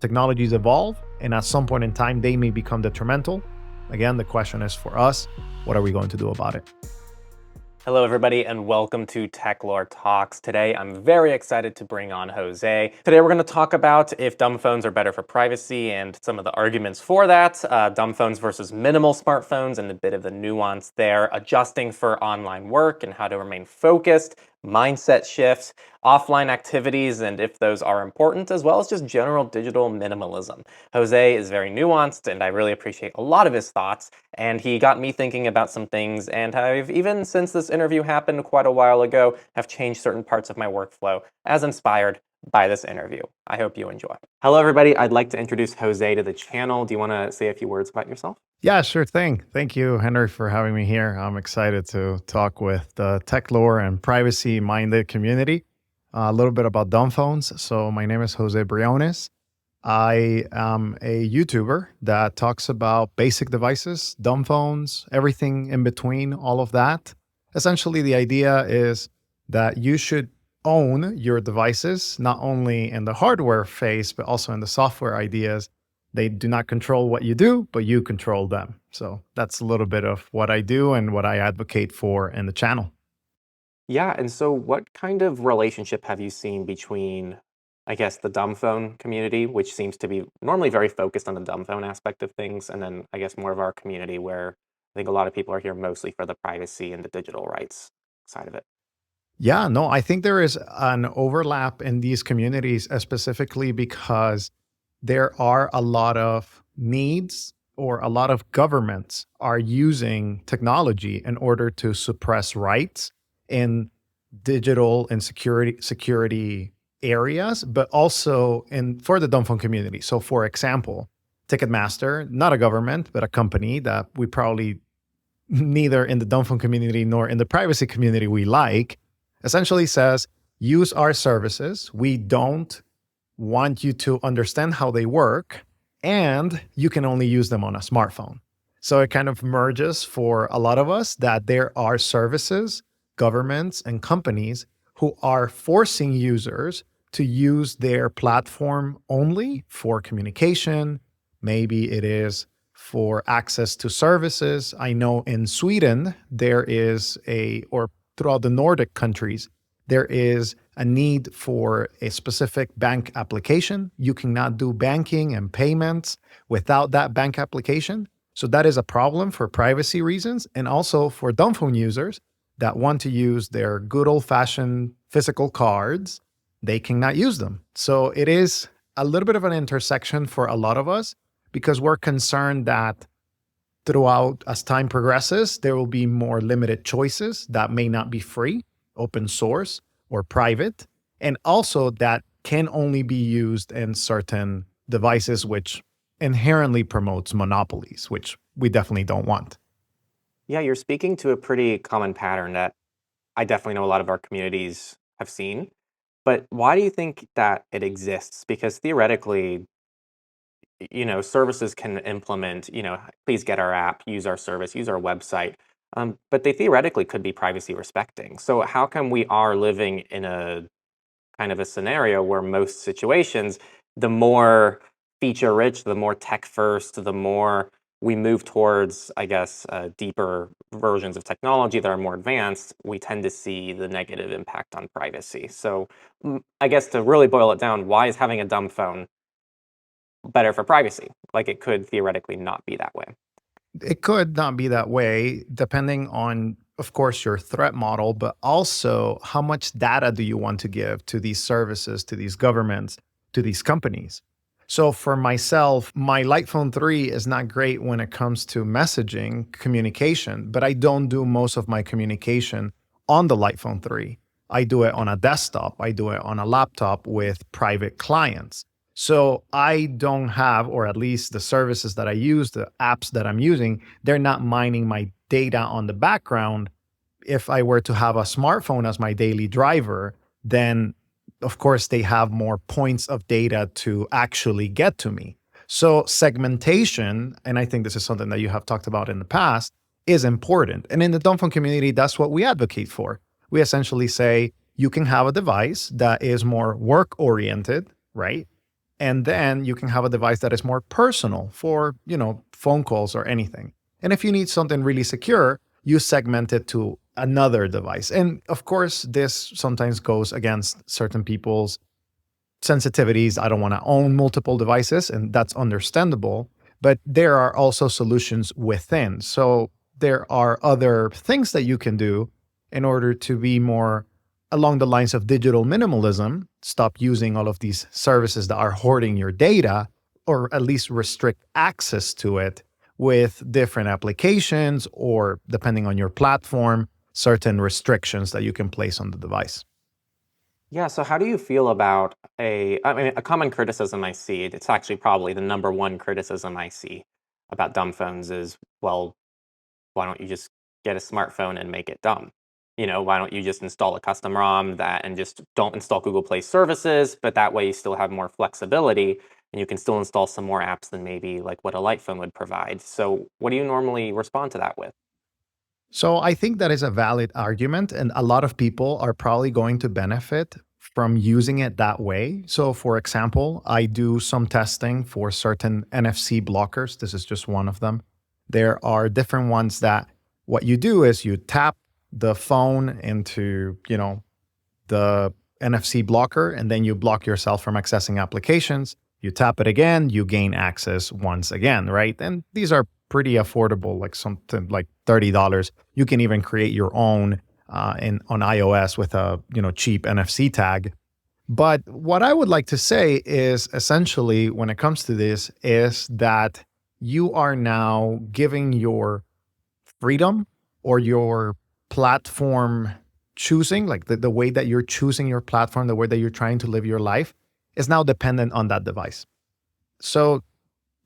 Technologies evolve, and at some point in time, they may become detrimental. Again, the question is for us, what are we going to do about it? Hello, everybody, and welcome to Techlore Talks. Today, I'm very excited to bring on Jose. Today, we're going to talk about if dumb phones are better for privacy and some of the arguments for that, dumb phones versus minimal smartphones and a bit of the nuance there, adjusting for online work and how to remain focused, mindset shifts, offline activities, and if those are important, as well as just general digital minimalism. Jose is very nuanced, and I really appreciate a lot of his thoughts, and he got me thinking about some things, and I've, even since this interview happened quite a while ago, have changed certain parts of my workflow as inspired by this interview. I hope you enjoy. Hello, everybody. I'd like to introduce Jose to the channel. Do you want to say a few words about yourself? Yeah, sure thing. Thank you, Henry, for having me here. I'm excited to talk with the Techlore and privacy-minded community. A little bit about dumb phones. So my name is Jose Briones. I am a YouTuber that talks about basic devices, dumb phones, everything in between, all of that. Essentially, the idea is that you should own your devices, not only in the hardware phase, but also in the software ideas. They do not control what you do, but you control them. So that's a little bit of what I do and what I advocate for in the channel. Yeah, and so what kind of relationship have you seen between, I guess, the dumb phone community, which seems to be normally very focused on the dumb phone aspect of things, and then I guess more of our community where I think a lot of people are here mostly for the privacy and the digital rights side of it? Yeah, no, I think there is an overlap in these communities, specifically because there are a lot of needs or a lot of governments are using technology in order to suppress rights in digital and security areas, but also in for the dumb phone community. So for example, Ticketmaster, not a government, but a company that we probably neither in the dumb phone community nor in the privacy community we like, essentially says, use our services. We don't want you to understand how they work, and you can only use them on a smartphone. So it kind of merges for a lot of us that there are services, governments, and companies who are forcing users to use their platform only for communication. Maybe it is for access to services. I know in Sweden, there is or throughout the Nordic countries, there is a need for a specific bank application. You cannot do banking and payments without that bank application. So that is a problem for privacy reasons and also for dumb phone users that want to use their good old-fashioned physical cards. They cannot use them. So it is a little bit of an intersection for a lot of us because we're concerned that throughout, as time progresses, there will be more limited choices that may not be free, open source, or private, and also that can only be used in certain devices, which inherently promotes monopolies, which we definitely don't want. Yeah, you're speaking to a pretty common pattern that I definitely know a lot of our communities have seen. But why do you think that it exists? Because theoretically, services can implement, please get our app, use our service, use our website. But they theoretically could be privacy respecting. So how come we are living in a kind of a scenario where most situations, the more feature rich, the more tech first, the more we move towards, I guess, deeper versions of technology that are more advanced, we tend to see the negative impact on privacy. So I guess to really boil it down, why is having a dumb phone better for privacy? Like it could theoretically not be that way. It could not be that way, depending on, of course, your threat model, but also how much data do you want to give to these services, to these governments, to these companies. So for myself, my Light Phone 3 is not great when it comes to messaging, communication, but I don't do most of my communication on the Light Phone 3. I do it on a desktop. I do it on a laptop with private clients. So I don't have, or at least the services that I use, the apps that I'm using, they're not mining my data on the background. If I were to have a smartphone as my daily driver, then of course they have more points of data to actually get to me. So segmentation, and I think this is something that you have talked about in the past, is important. And in the dumb phone community, that's what we advocate for. We essentially say you can have a device that is more work oriented, right? And then you can have a device that is more personal for, phone calls or anything. And if you need something really secure, you segment it to another device. And of course, this sometimes goes against certain people's sensitivities. I don't want to own multiple devices, and that's understandable. But there are also solutions within. So there are other things that you can do in order to be more along the lines of digital minimalism, stop using all of these services that are hoarding your data, or at least restrict access to it with different applications, or depending on your platform, certain restrictions that you can place on the device. Yeah, so how do you feel about a common criticism I see, it's actually probably the number one criticism I see about dumb phones is, well, why don't you just get a smartphone and make it dumb? Why don't you just install a custom ROM that and just don't install Google Play services, but that way you still have more flexibility and you can still install some more apps than maybe like what a light phone would provide. So what do you normally respond to that with? So I think that is a valid argument, and a lot of people are probably going to benefit from using it that way. So, for example, I do some testing for certain NFC blockers. This is just one of them. There are different ones that what you do is you tap the phone into, the NFC blocker, and then you block yourself from accessing applications. You tap it again, you gain access once again, right? And these are pretty affordable, like something like $30. You can even create your own on iOS with a cheap NFC tag. But what I would like to say is essentially when it comes to this is that you are now giving your freedom or your platform choosing, like the way that you're choosing your platform, the way that you're trying to live your life is now dependent on that device. So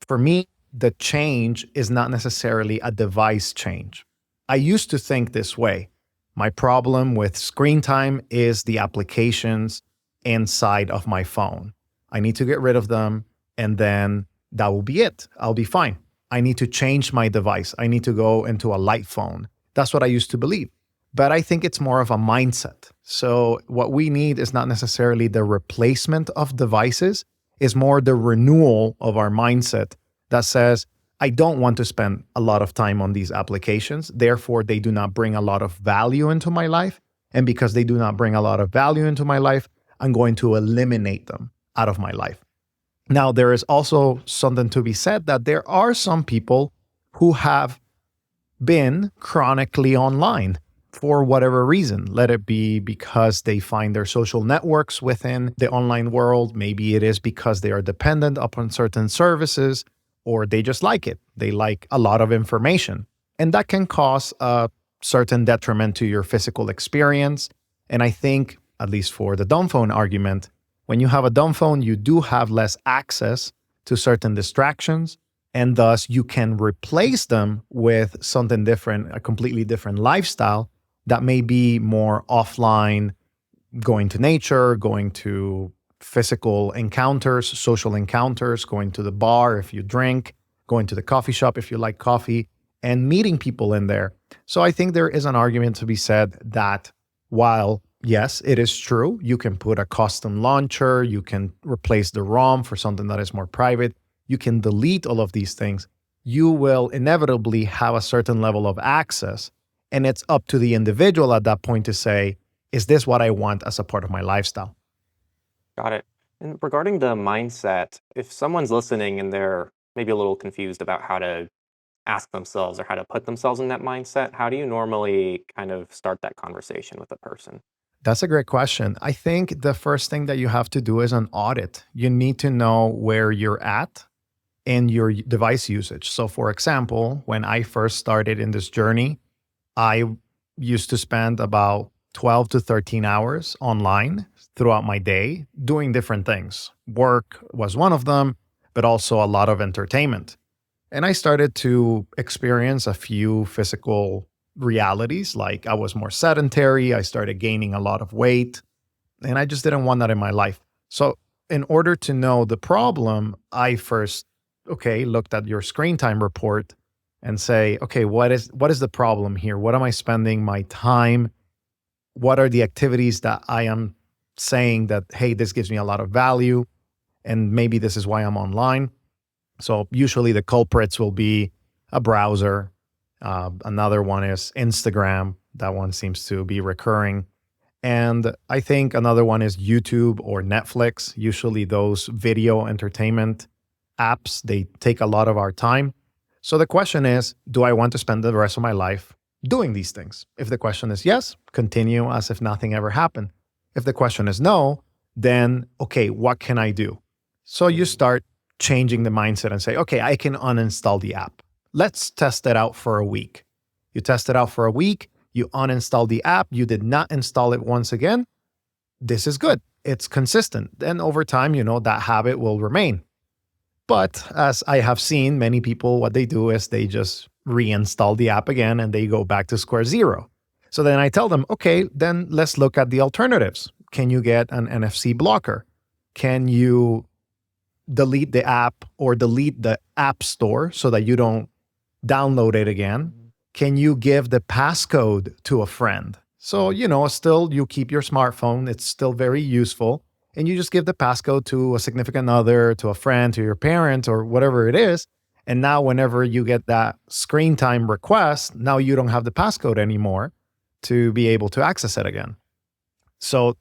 for me, the change is not necessarily a device change. I used to think this way. My problem with screen time is the applications inside of my phone. I need to get rid of them, and then that will be it. I'll be fine. I need to change my device. I need to go into a light phone. That's what I used to believe. But I think it's more of a mindset. So what we need is not necessarily the replacement of devices, it's more the renewal of our mindset that says, I don't want to spend a lot of time on these applications. Therefore, they do not bring a lot of value into my life. And because they do not bring a lot of value into my life, I'm going to eliminate them out of my life. Now, there is also something to be said that there are some people who have been chronically online for whatever reason. Let it be because they find their social networks within the online world. Maybe it is because they are dependent upon certain services, or they just like it. They like a lot of information. And that can cause a certain detriment to your physical experience. And I think, at least for the dumb phone argument, when you have a dumb phone, you do have less access to certain distractions, and thus you can replace them with something different, a completely different lifestyle that may be more offline, going to nature, going to physical encounters, social encounters, going to the bar if you drink, going to the coffee shop if you like coffee, and meeting people in there. So I think there is an argument to be said that while, yes, it is true, you can put a custom launcher, you can replace the ROM for something that is more private, you can delete all of these things, you will inevitably have a certain level of access. And it's up to the individual at that point to say, is this what I want as a part of my lifestyle? Got it. And regarding the mindset, if someone's listening and they're maybe a little confused about how to ask themselves or how to put themselves in that mindset, how do you normally kind of start that conversation with a person? That's a great question. I think the first thing that you have to do is an audit. You need to know where you're at in your device usage. So, for example, when I first started in this journey, I used to spend about 12 to 13 hours online throughout my day doing different things. Work was one of them, but also a lot of entertainment. And I started to experience a few physical realities, like I was more sedentary, I started gaining a lot of weight, and I just didn't want that in my life. So, in order to know the problem, I first, looked at your screen time report and say, okay, what is the problem here? What am I spending my time? What are the activities that I am saying that, hey, this gives me a lot of value? and maybe this is why I'm online. So usually the culprits will be a browser. Another one is Instagram. That one seems to be recurring. And I think another one is YouTube or Netflix. Usually those video entertainment apps, they take a lot of our time. So the question is, do I want to spend the rest of my life doing these things? If the question is yes, continue as if nothing ever happened. If the question is no, then okay, what can I do? So you start changing the mindset and say, okay, I can uninstall the app. Let's test it out for a week. You test it out for a week, you uninstall the app, you did not install it once again. This is good. It's consistent. Then over time, that habit will remain. But as I have seen, many people, what they do is they just reinstall the app again and they go back to square zero. So then I tell them, okay, then let's look at the alternatives. Can you get an NFC blocker? Can you delete the app or delete the app store so that you don't download it again? Can you give the passcode to a friend? So, still you keep your smartphone, it's still very useful, and you just give the passcode to a significant other, to a friend, to your parent, or whatever it is. And now whenever you get that screen time request, now you don't have the passcode anymore to be able to access it again. So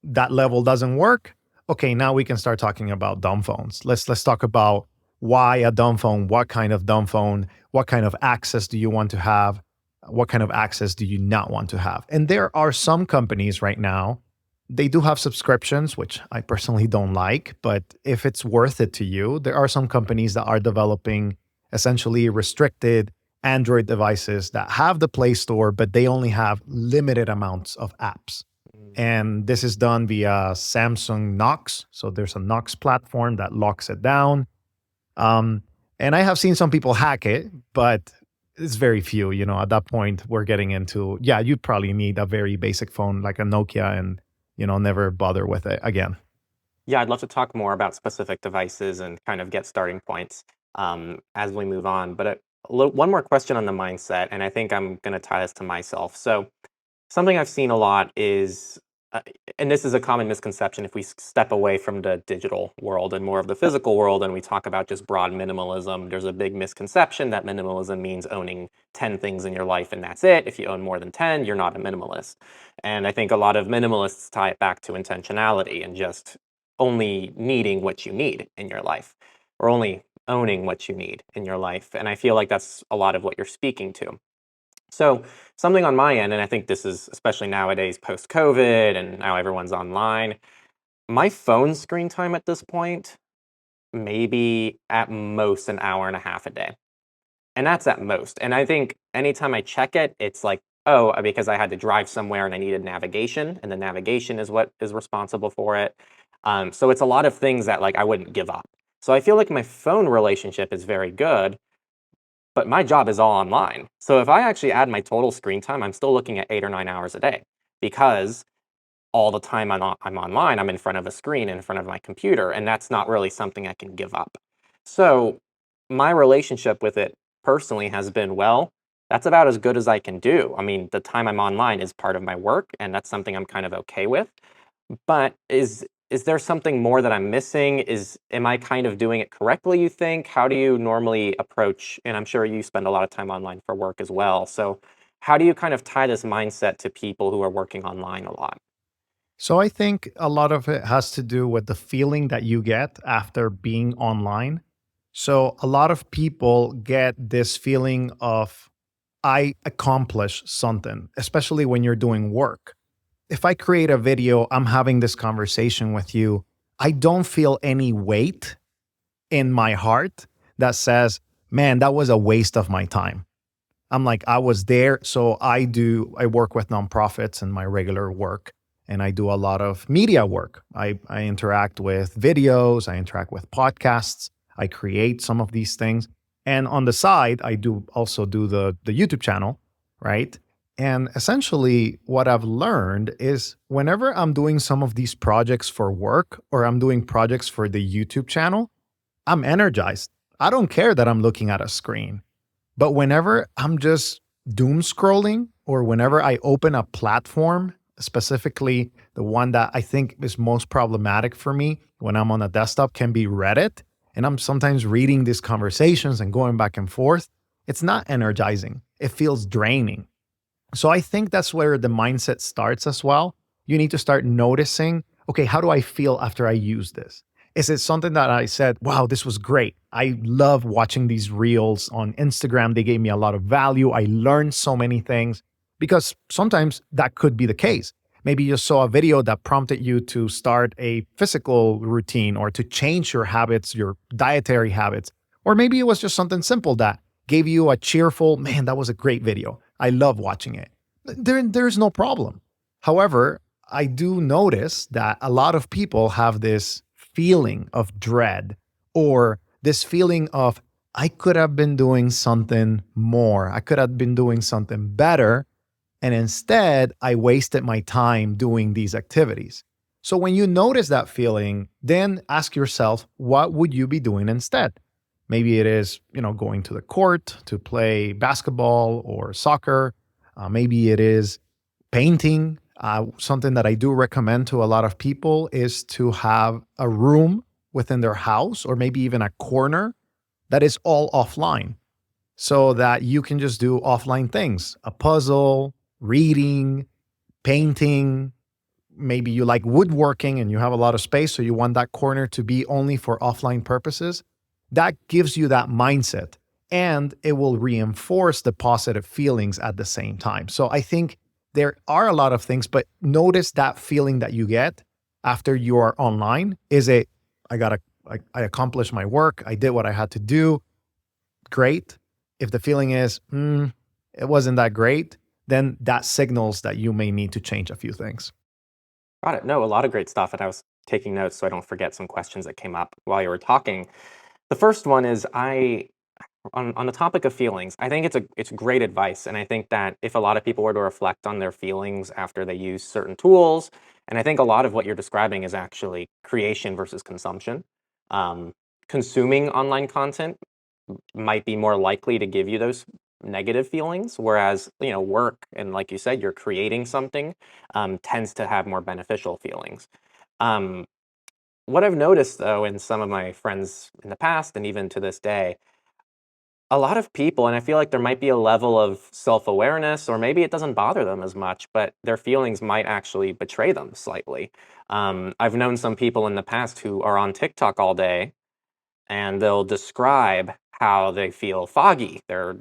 that level doesn't work. Okay, now we can start talking about dumb phones. Let's talk about why a dumb phone, what kind of dumb phone, what kind of access do you want to have, what kind of access do you not want to have. And there are some companies right now, they do have subscriptions, which I personally don't like, but if it's worth it to you, there are some companies that are developing essentially restricted Android devices that have the Play Store, but they only have limited amounts of apps. And this is done via Samsung Knox. So there's a Knox platform that locks it down. And I have seen some people hack it, but it's very few. At that point, we're getting into, you probably need a very basic phone like a Nokia and, never bother with it again. Yeah, I'd love to talk more about specific devices and kind of get starting points as we move on. But one more question on the mindset, and I think I'm going to tie this to myself. So something I've seen a lot is, and this is a common misconception if we step away from the digital world and more of the physical world and we talk about just broad minimalism, there's a big misconception that minimalism means owning 10 things in your life and that's it. If you own more than 10, you're not a minimalist. And I think a lot of minimalists tie it back to intentionality and just only needing what you need in your life, or only owning what you need in your life. And I feel like that's a lot of what you're speaking to. So something on my end, and I think this is especially nowadays post-COVID and now everyone's online, my phone screen time at this point, maybe at most an hour and a half a day. And that's at most. And I think anytime I check it, it's like, oh, because I had to drive somewhere and I needed navigation, and the navigation is what is responsible for it. So it's a lot of things that I wouldn't give up. So I feel like my phone relationship is very good, but my job is all online. So if I actually add my total screen time, I'm still looking at 8 or 9 hours a day, because all the time I'm online, I'm in front of a screen, in front of my computer, and that's not really something I can give up. So my relationship with it personally has been, well, that's about as good as I can do. I mean, the time I'm online is part of my work, and that's something I'm kind of okay with. But is there something more that I'm missing? Am I kind of doing it correctly, you think? How do you normally approach, and I'm sure you spend a lot of time online for work as well. So how do you kind of tie this mindset to people who are working online a lot? So I think a lot of it has to do with the feeling that you get after being online. So a lot of people get this feeling of, I accomplished something, especially when you're doing work. If I create a video, I'm having this conversation with you, I don't feel any weight in my heart that says, man, that was a waste of my time. I'm like, I was there. So I work with nonprofits in my regular work, and I do a lot of media work. I interact with videos, I interact with podcasts, I create some of these things. And on the side, I do also do the YouTube channel, right? And essentially, what I've learned is whenever I'm doing some of these projects for work or I'm doing projects for the YouTube channel, I'm energized. I don't care that I'm looking at a screen. But whenever I'm just doom scrolling or whenever I open a platform, specifically the one that I think is most problematic for me when I'm on a desktop, can be Reddit. And I'm sometimes reading these conversations and going back and forth. It's not energizing, it feels draining. So I think that's where the mindset starts as well. You need to start noticing, okay, how do I feel after I use this? Is it something that I said, wow, this was great? I love watching these reels on Instagram. They gave me a lot of value. I learned so many things, because sometimes that could be the case. Maybe you saw a video that prompted you to start a physical routine or to change your habits, your dietary habits. Or maybe it was just something simple that gave you a cheerful, man, that was a great video. I love watching it. There's no problem. However, I do notice that a lot of people have this feeling of dread, or this feeling of, I could have been doing something more. I could have been doing something better. And instead, I wasted my time doing these activities. So when you notice that feeling, then ask yourself, what would you be doing instead? Maybe it is, going to the court to play basketball or soccer. Maybe it is painting. Something that I do recommend to a lot of people is to have a room within their house, or maybe even a corner, that is all offline, so that you can just do offline things, a puzzle, reading, painting. Maybe you like woodworking and you have a lot of space, so you want that corner to be only for offline purposes. That gives you that mindset, and it will reinforce the positive feelings at the same time. So I think there are a lot of things, but notice that feeling that you get after you are online. I accomplished my work. I did what I had to do. Great. If the feeling is, it wasn't that great, then that signals that you may need to change a few things. Got it. No, a lot of great stuff. And I was taking notes so I don't forget some questions that came up while you were talking. The first one is on the topic of feelings, I think it's great advice. And I think that if a lot of people were to reflect on their feelings after they use certain tools, and I think a lot of what you're describing is actually creation versus consumption. Consuming online content might be more likely to give you those negative feelings, whereas work, and like you said, you're creating something, tends to have more beneficial feelings. Um, what I've noticed, though, in some of my friends in the past and even to this day, a lot of people, and I feel like there might be a level of self-awareness, or maybe it doesn't bother them as much, but their feelings might actually betray them slightly. I've known some people in the past who are on TikTok all day, and they'll describe how they feel foggy. They're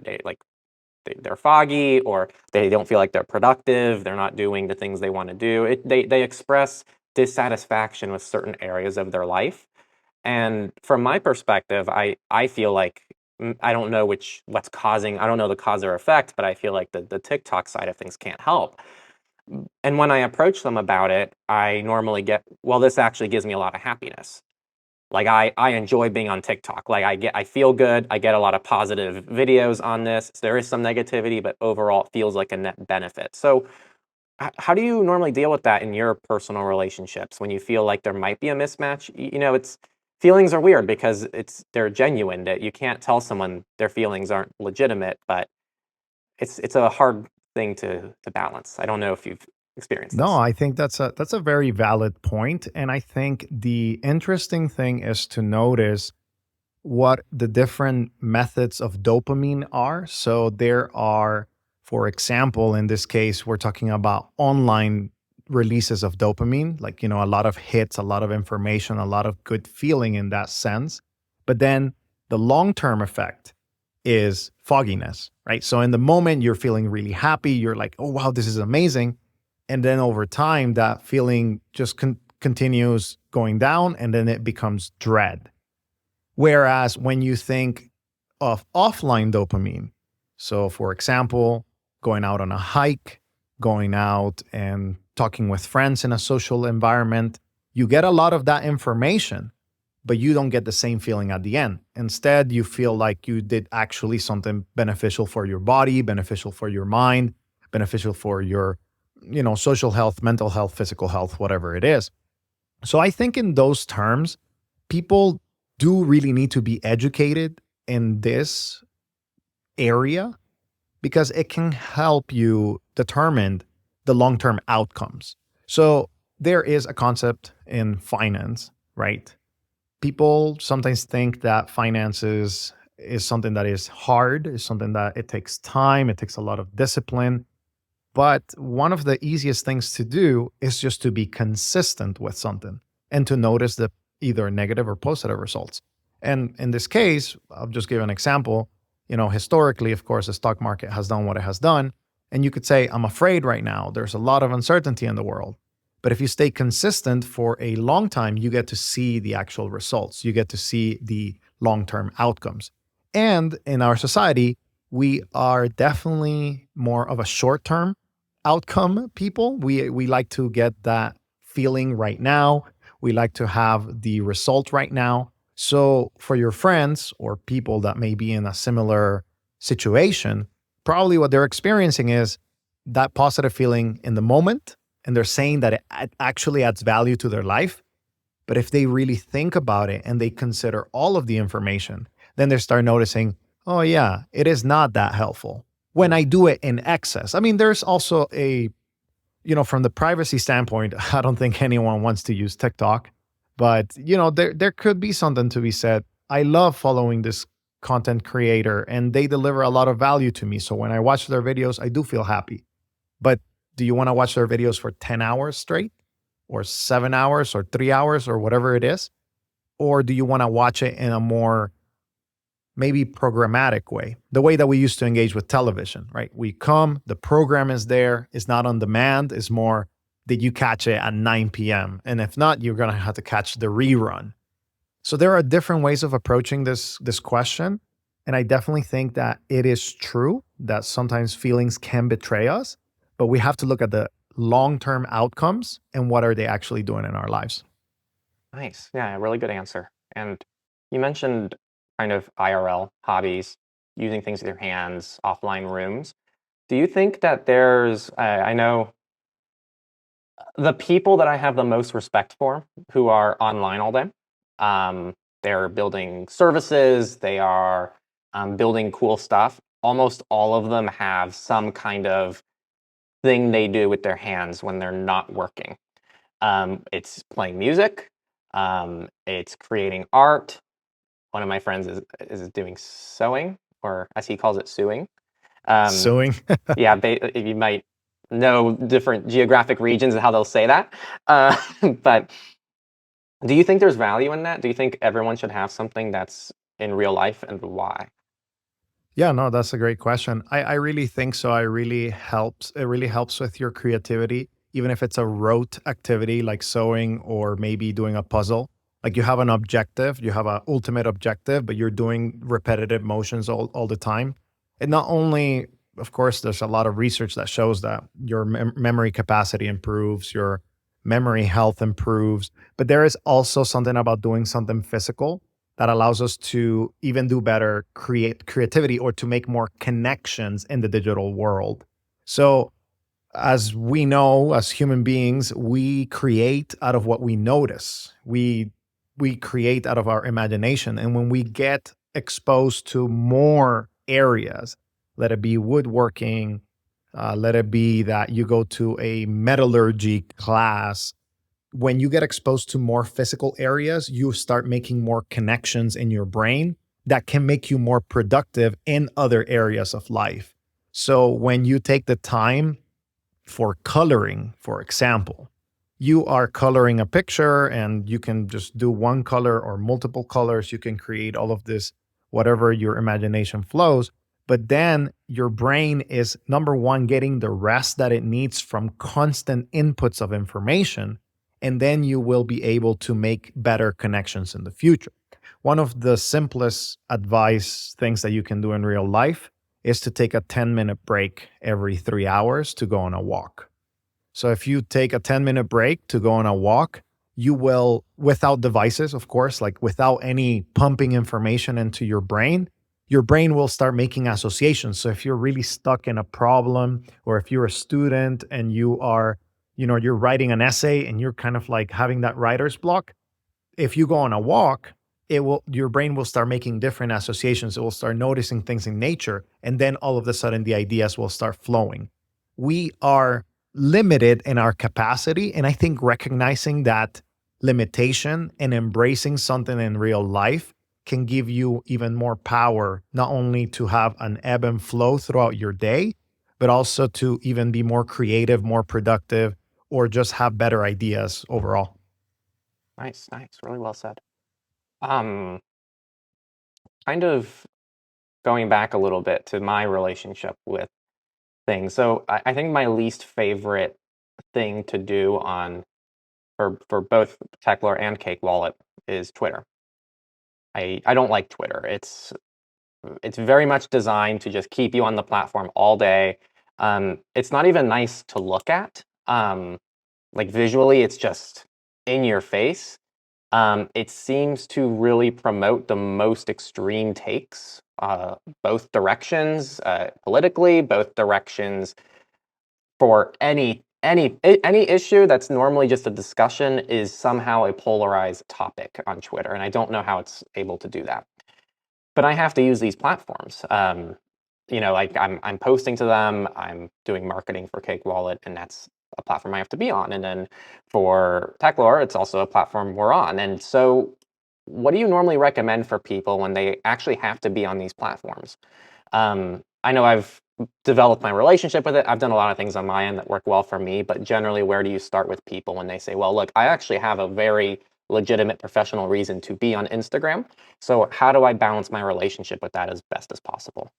foggy, or they don't feel like they're productive. They're not doing the things they want to do. They express dissatisfaction with certain areas of their life. And from my perspective, I feel like I don't know what's causing. I don't know the cause or effect, but I feel like the TikTok side of things can't help. And when I approach them about it, I normally get, well, this actually gives me a lot of happiness. Like I enjoy being on TikTok. Like I feel good. I get a lot of positive videos on this. There is some negativity, but overall it feels like a net benefit. So how do you normally deal with that in your personal relationships when you feel like there might be a mismatch? It's feelings are weird because they're genuine. That you can't tell someone their feelings aren't legitimate, but it's a hard thing to balance. I don't know if you've experienced No, this. I think that's a very valid point, and I think the interesting thing is to notice what the different methods of dopamine are. So there are, for example, in this case, we're talking about online releases of dopamine, like, a lot of hits, a lot of information, a lot of good feeling in that sense. But then the long-term effect is fogginess, right? So in the moment you're feeling really happy, you're like, oh, wow, this is amazing. And then over time, that feeling just continues going down, and then it becomes dread. Whereas when you think of offline dopamine, so for example, going out on a hike, going out and talking with friends in a social environment, you get a lot of that information, but you don't get the same feeling at the end. Instead, you feel like you did actually something beneficial for your body, beneficial for your mind, beneficial for your, social health, mental health, physical health, whatever it is. So I think in those terms, people do really need to be educated in this area, because it can help you determine the long-term outcomes. So there is a concept in finance, right? People sometimes think that finances is something that is hard, is something that it takes time, it takes a lot of discipline. But one of the easiest things to do is just to be consistent with something and to notice the either negative or positive results. And in this case, I'll just give an example. Historically, of course, the stock market has done what it has done. And you could say, I'm afraid right now. There's a lot of uncertainty in the world. But if you stay consistent for a long time, you get to see the actual results. You get to see the long term outcomes. And in our society, we are definitely more of a short term outcome people. We like to get that feeling right now. We like to have the result right now. So for your friends or people that may be in a similar situation, probably what they're experiencing is that positive feeling in the moment, and they're saying that it actually adds value to their life. But if they really think about it and they consider all of the information, then they start noticing, oh, yeah, it is not that helpful when I do it in excess. I mean, there's also from the privacy standpoint, I don't think anyone wants to use TikTok, but, there could be something to be said. I love following this content creator and they deliver a lot of value to me. So when I watch their videos, I do feel happy. But do you want to watch their videos for 10 hours straight or 7 hours or 3 hours or whatever it is? Or do you want to watch it in a more maybe programmatic way, the way that we used to engage with television, right? We come, the program is there, it's not on demand, it's more, did you catch it at 9 p.m.? And if not, you're going to have to catch the rerun. So there are different ways of approaching this question. And I definitely think that it is true that sometimes feelings can betray us, but we have to look at the long-term outcomes and what are they actually doing in our lives. Nice. Yeah, a really good answer. And you mentioned kind of IRL hobbies, using things with your hands, offline rooms. Do you think that I know the people that I have the most respect for who are online all day, they're building services, they are building cool stuff. Almost all of them have some kind of thing they do with their hands when they're not working. It's playing music, it's creating art. One of my friends is doing sewing, or as he calls it, suing. Suing. Yeah, you might know different geographic regions and how they'll say that. But do you think there's value in that? Do you think everyone should have something that's in real life, and why? Yeah, no, that's a great question. I really think so. It really helps with your creativity, even if it's a rote activity like sewing or maybe doing a puzzle. Like you have an objective, you have an ultimate objective, but you're doing repetitive motions all the time. And not only, of course, there's a lot of research that shows that your memory capacity improves, your memory health improves, but there is also something about doing something physical that allows us to even do better creativity or to make more connections in the digital world. So as we know, as human beings, we create out of what we notice. We create out of our imagination. And when we get exposed to more areas, let it be woodworking, let it be that you go to a metallurgy class, when you get exposed to more physical areas, you start making more connections in your brain that can make you more productive in other areas of life. So when you take the time for coloring, for example, you are coloring a picture and you can just do one color or multiple colors. You can create all of this, whatever your imagination flows. But then your brain is, number one, getting the rest that it needs from constant inputs of information. And then you will be able to make better connections in the future. One of the simplest advice things that you can do in real life is to take a 10-minute break every 3 hours to go on a walk. So if you take a 10-minute break to go on a walk, you will, without devices, of course, like without any pumping information into your brain will start making associations. So if you're really stuck in a problem, or if you're a student and you are, you're writing an essay and you're kind of like having that writer's block, if you go on a walk, your brain will start making different associations. It will start noticing things in nature. And then all of a sudden the ideas will start flowing. We are limited in our capacity. And I think recognizing that limitation and embracing something in real life can give you even more power, not only to have an ebb and flow throughout your day, but also to even be more creative, more productive, or just have better ideas overall. Nice, nice, really well said. Um, kind of going back a little bit to my relationship with things. So I think my least favorite thing to do on for both Techlore and Cake Wallet is Twitter. I don't like Twitter. It's very much designed to just keep you on the platform all day. It's not even nice to look at. Like visually, it's just in your face. It seems to really promote the most extreme takes, both directions, politically, both directions for any issue that's normally just a discussion is somehow a polarized topic on Twitter, and I don't know how it's able to do that. But I have to use these platforms. Like I'm posting to them, I'm doing marketing for Cake Wallet, and that's a platform I have to be on. And then for Techlore, it's also a platform we're on. And so, what do you normally recommend for people when they actually have to be on these platforms? I know I've developed my relationship with it. I've done a lot of things on my end that work well for me, but generally, where do you start with people when they say, well, look, I actually have a very legitimate professional reason to be on Instagram. So how do I balance my relationship with that as best as possible?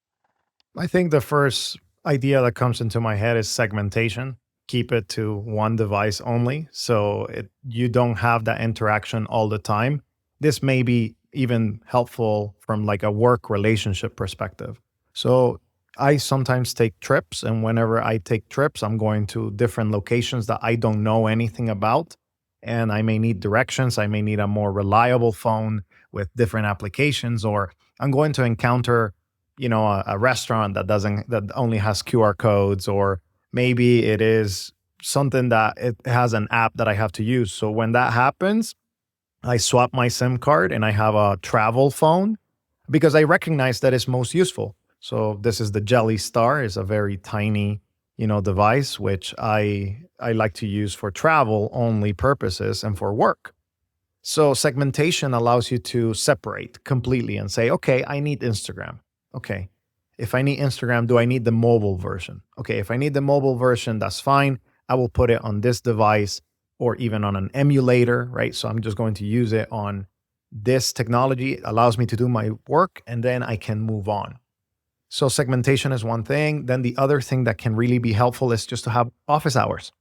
I think the first idea that comes into my head is segmentation. Keep it to one device only, so you don't have that interaction all the time. This may be even helpful from like a work relationship perspective. So I sometimes take trips, and whenever I take trips, I'm going to different locations that I don't know anything about, and I may need directions. I may need a more reliable phone with different applications, or I'm going to encounter a restaurant that only has QR codes, or maybe it is something that it has an app that I have to use. So when that happens, I swap my SIM card and I have a travel phone because I recognize that it's most useful. So this is the Jelly Star, is a very tiny, device which I like to use for travel only purposes and for work. So segmentation allows you to separate completely and say, okay, I need Instagram. Okay. If I need Instagram, do I need the mobile version? Okay. If I need the mobile version, that's fine. I will put it on this device or even on an emulator, right? So I'm just going to use it on this technology. It allows me to do my work and then I can move on. So segmentation is one thing. Then the other thing that can really be helpful is just to have office hours.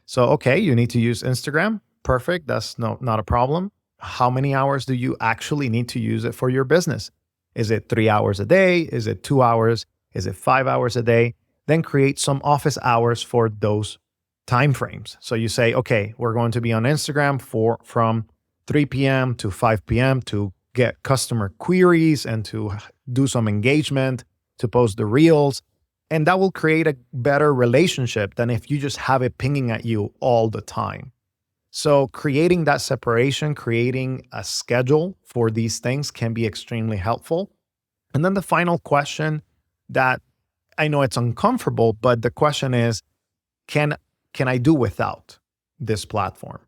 So, okay, you need to use Instagram. Perfect. That's not a problem. How many hours do you actually need to use it for your business? Is it 3 hours a day? Is it 2 hours? Is it 5 hours a day? Then create some office hours for those time frames. So you say, okay, we're going to be on Instagram from 3 p.m. to 5 p.m. to get customer queries and to do some engagement, to post the reels. And that will create a better relationship than if you just have it pinging at you all the time. So creating that separation, creating a schedule for these things can be extremely helpful. And then the final question that I know it's uncomfortable, but the question is, can I do without this platform?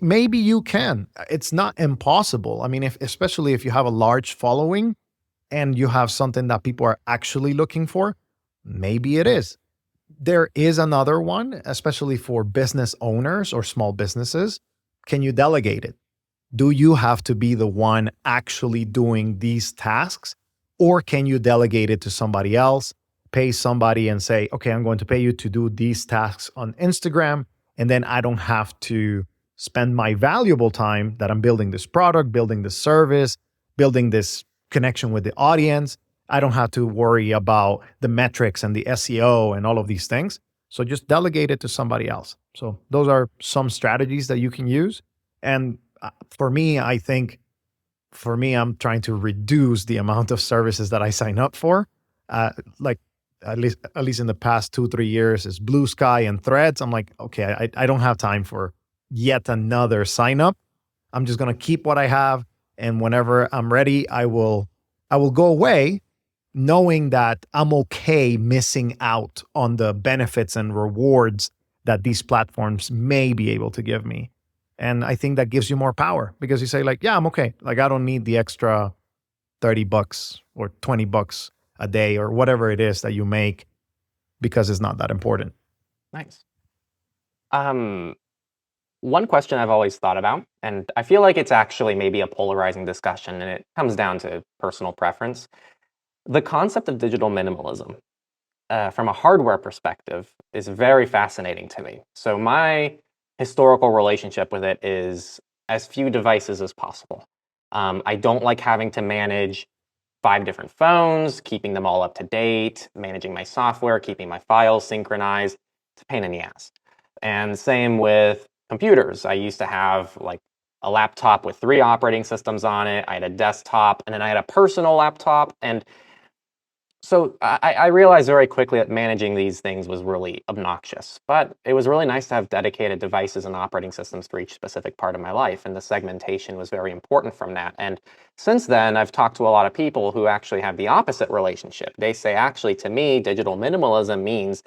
Maybe you can. It's not impossible. I mean, especially if you have a large following and you have something that people are actually looking for, maybe it is. There is another one, especially for business owners or small businesses. Can you delegate it? Do you have to be the one actually doing these tasks? Or can you delegate it to somebody else, pay somebody and say, okay, I'm going to pay you to do these tasks on Instagram, and then I don't have to spend my valuable time that I'm building this product, building this service, building this connection with the audience. I don't have to worry about the metrics and the SEO and all of these things. So just delegate it to somebody else. So those are some strategies that you can use. And for me, I'm trying to reduce the amount of services that I sign up for. Like at least in the past 2-3 years is Blue Sky and Threads. I'm like, okay, I don't have time for yet another sign up. I'm just going to keep what I have. And whenever I'm ready, I will go away, knowing that I'm okay missing out on the benefits and rewards that these platforms may be able to give me. And I think that gives you more power because you say, like, yeah, I'm okay. Like, I don't need the extra $30 or $20 a day or whatever it is that you make because it's not that important. Nice. One question I've always thought about, and I feel like it's actually maybe a polarizing discussion, and it comes down to personal preference. The concept of digital minimalism, from a hardware perspective, is very fascinating to me. So my historical relationship with it is as few devices as possible. I don't like having to manage 5 different phones, keeping them all up to date, managing my software, keeping my files synchronized. It's a pain in the ass. And same with computers. I used to have like a laptop with 3 operating systems on it. I had a desktop, and then I had a personal laptop. And so I realized very quickly that managing these things was really obnoxious, but it was really nice to have dedicated devices and operating systems for each specific part of my life, and the segmentation was very important from that. And since then, I've talked to a lot of people who actually have the opposite relationship. They say, actually, to me, digital minimalism means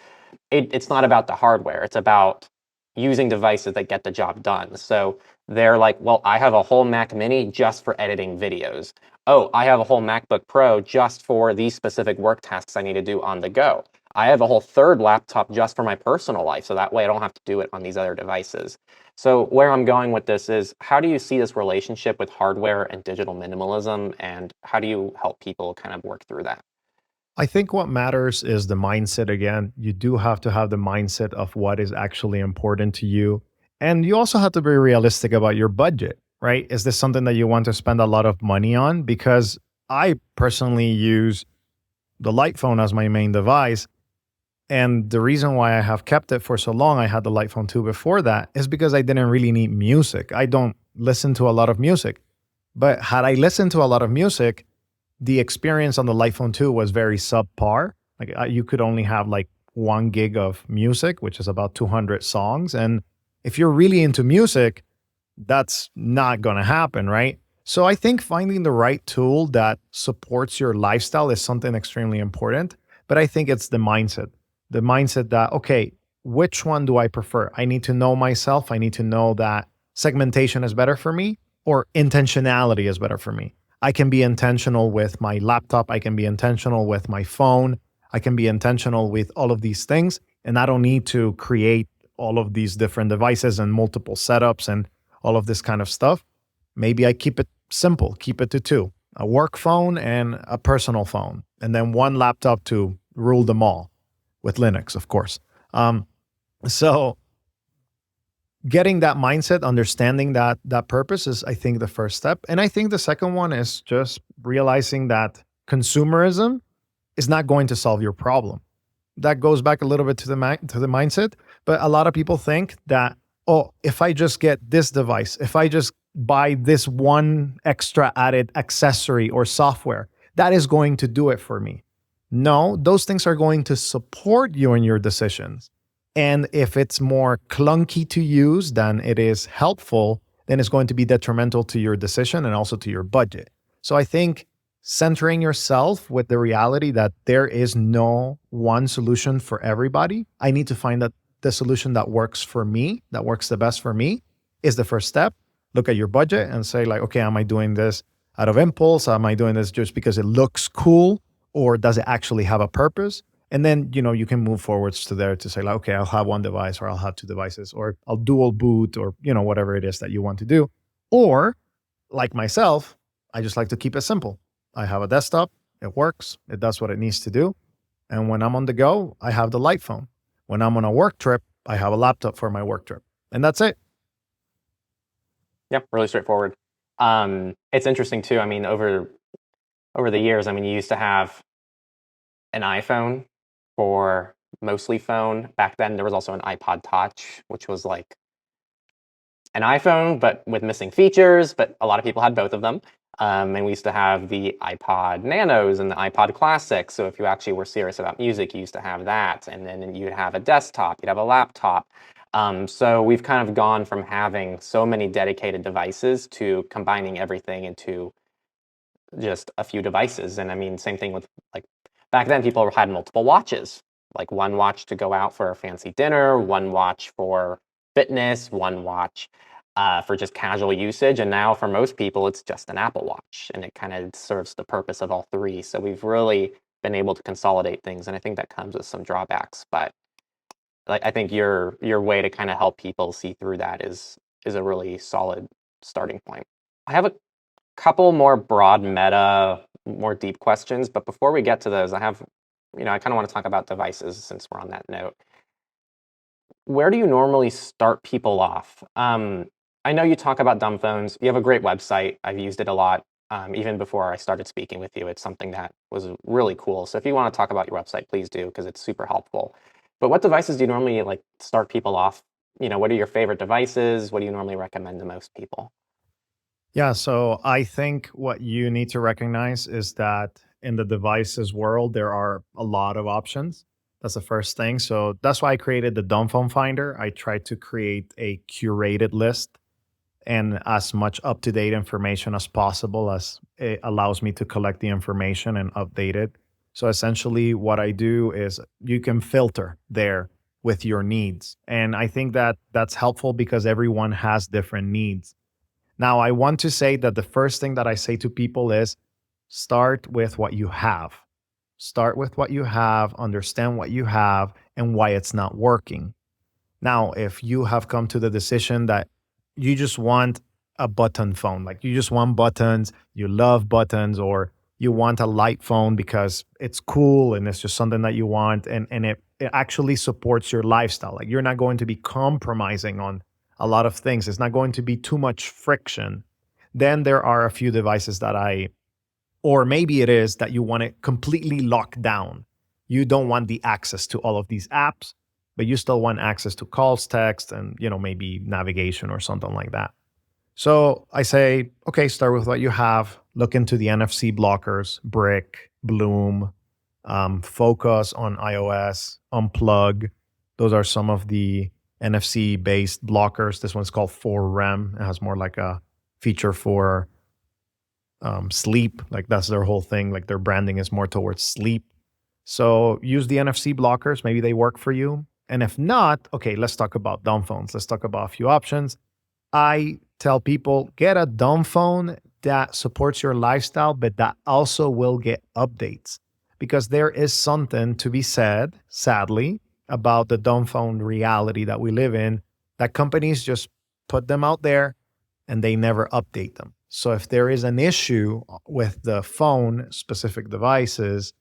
it's not about the hardware, it's about using devices that get the job done. So they're like, well, I have a whole Mac Mini just for editing videos. Oh, I have a whole MacBook Pro just for these specific work tasks I need to do on the go. I have a whole third laptop just for my personal life, so that way I don't have to do it on these other devices. So where I'm going with this is, how do you see this relationship with hardware and digital minimalism, and how do you help people kind of work through that? I think what matters is the mindset again. You do have to have the mindset of what is actually important to you. And you also have to be realistic about your budget, right? Is this something that you want to spend a lot of money on? Because I personally use the light phone as my main device. And the reason why I have kept it for so long, I had the light phone 2 before that, is because I didn't really need music. I don't listen to a lot of music. But had I listened to a lot of music, the experience on the light phone 2 was very subpar. Like, you could only have like 1 gig of music, which is about 200 songs. And if you're really into music, that's not going to happen, right? So I think finding the right tool that supports your lifestyle is something extremely important. But I think it's the mindset that, okay, which one do I prefer? I need to know myself. I need to know that segmentation is better for me or intentionality is better for me. I can be intentional with my laptop. I can be intentional with my phone. I can be intentional with all of these things. And I don't need to create all of these different devices and multiple setups and all of this kind of stuff. Maybe I keep it simple, keep it to 2, a work phone and a personal phone, and then 1 laptop to rule them all with Linux, of course. So getting that mindset, understanding that purpose is, I think, the first step. And I think the second one is just realizing that consumerism is not going to solve your problem. That goes back a little bit to the mindset, but a lot of people think that, oh, if I just get this device, if I just buy this one extra added accessory or software, that is going to do it for me. No, those things are going to support you in your decisions. And if it's more clunky to use than it is helpful, then it's going to be detrimental to your decision and also to your budget. So I think centering yourself with the reality that there is no one solution for everybody. I need to find that the solution that works for me, that works the best for me, is the first step. Look at your budget and say, like, okay, am I doing this out of impulse? Am I doing this just because it looks cool? Or does it actually have a purpose? And then, you can move forwards to there to say, like, okay, I'll have 1 device or I'll have 2 devices or I'll dual boot or, whatever it is that you want to do. Or like myself, I just like to keep it simple. I have a desktop, it works, it does what it needs to do. And when I'm on the go, I have the light phone. When I'm on a work trip, I have a laptop for my work trip. And that's it. Yep, really straightforward. It's interesting too. I mean, over the years, I mean, you used to have an iPhone for mostly phone. Back then, there was also an iPod Touch, which was like an iPhone, but with missing features, but a lot of people had both of them. And we used to have the iPod Nanos and the iPod Classics. So if you actually were serious about music, you used to have that. And then you'd have a desktop, you'd have a laptop. So we've kind of gone from having so many dedicated devices to combining everything into just a few devices. And I mean, same thing with, like, back then people had multiple watches. like one watch to go out for a fancy dinner, one watch for fitness, one watch for just casual usage. And now for most people, it's just an Apple Watch, and it kind of serves the purpose of all three. So we've really been able to consolidate things, and I think that comes with some drawbacks. But like, I think your way to kind of help people see through that is a really solid starting point. I have a couple more broad meta, more deep questions, but before we get to those, I kind of want to talk about devices since we're on that note. Where do you normally start people off? I know you talk about dumb phones. You have a great website. I've used it a lot. Even before I started speaking with you, it's something that was really cool. So if you want to talk about your website, please do, because it's super helpful. But what devices do you normally like start people off? What are your favorite devices? What do you normally recommend to most people? Yeah, so I think what you need to recognize is that in the devices world, there are a lot of options. That's the first thing. So that's why I created the dumb phone finder. I tried to create a curated list and as much up to date information as possible as it allows me to collect the information and update it. So essentially, what I do is you can filter there with your needs. And I think that that's helpful because everyone has different needs. Now, I want to say that the first thing that I say to people is start with what you have. Start with what you have, understand what you have, and why it's not working. Now, if you have come to the decision that you just want a button phone, like you just want buttons, you love buttons, or you want a light phone because it's cool and it's just something that you want, and it actually supports your lifestyle. Like you're not going to be compromising on a lot of things, it's not going to be too much friction. Then there are a few devices that or maybe it is that you want it completely locked down. You don't want the access to all of these apps, but you still want access to calls, text, and maybe navigation or something like that. So I say, okay, start with what you have. Look into the NFC blockers, Brick, Bloom, focus on iOS, Unplug. Those are some of the NFC based blockers. This one's called 4REM. It has more like a feature for sleep. Like that's their whole thing. Like their branding is more towards sleep. So use the NFC blockers. Maybe they work for you. And if not, okay, let's talk about dumb phones. Let's talk about a few options. I tell people get a dumb phone that supports your lifestyle, but that also will get updates because there is something to be said, sadly, about the dumb phone reality that we live in, that companies just put them out there and they never update them. So if there is an issue with the phone specific devices,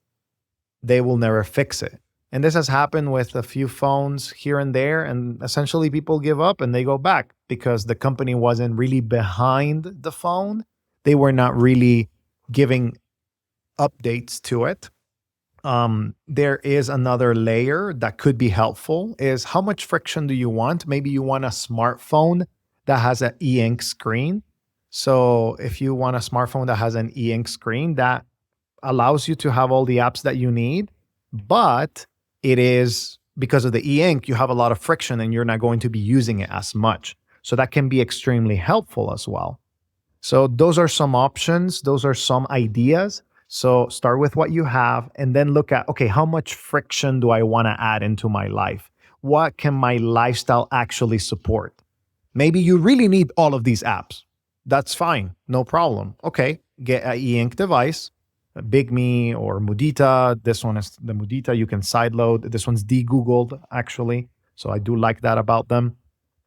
they will never fix it. And this has happened with a few phones here and there. And essentially, people give up and they go back because the company wasn't really behind the phone. They were not really giving updates to it. There is another layer that could be helpful is how much friction do you want? Maybe you want a smartphone that has an e-ink screen. So if you want a smartphone that has an e-ink screen, that allows you to have all the apps that you need, but it is because of the e-ink, you have a lot of friction and you're not going to be using it as much. So that can be extremely helpful as well. So those are some options. Those are some ideas. So start with what you have and then look at, okay, how much friction do I want to add into my life? What can my lifestyle actually support? Maybe you really need all of these apps. That's fine. No problem. Okay, get an e-ink device, Big Me or Mudita. This one is the Mudita. You can sideload. This one's de-Googled, actually. So I do like that about them.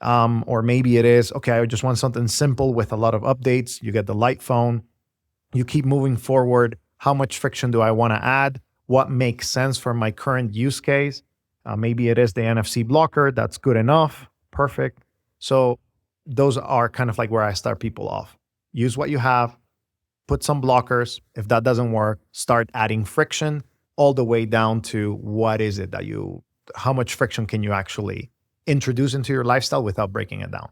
Or maybe it is, okay, I just want something simple with a lot of updates. You get the light phone. You keep moving forward. How much friction do I want to add? What makes sense for my current use case? Maybe it is the NFC blocker. That's good enough. Perfect. So those are kind of like where I start people off. Use what you have, put some blockers. If that doesn't work, start adding friction all the way down to what is it that how much friction can you actually introduce into your lifestyle without breaking it down?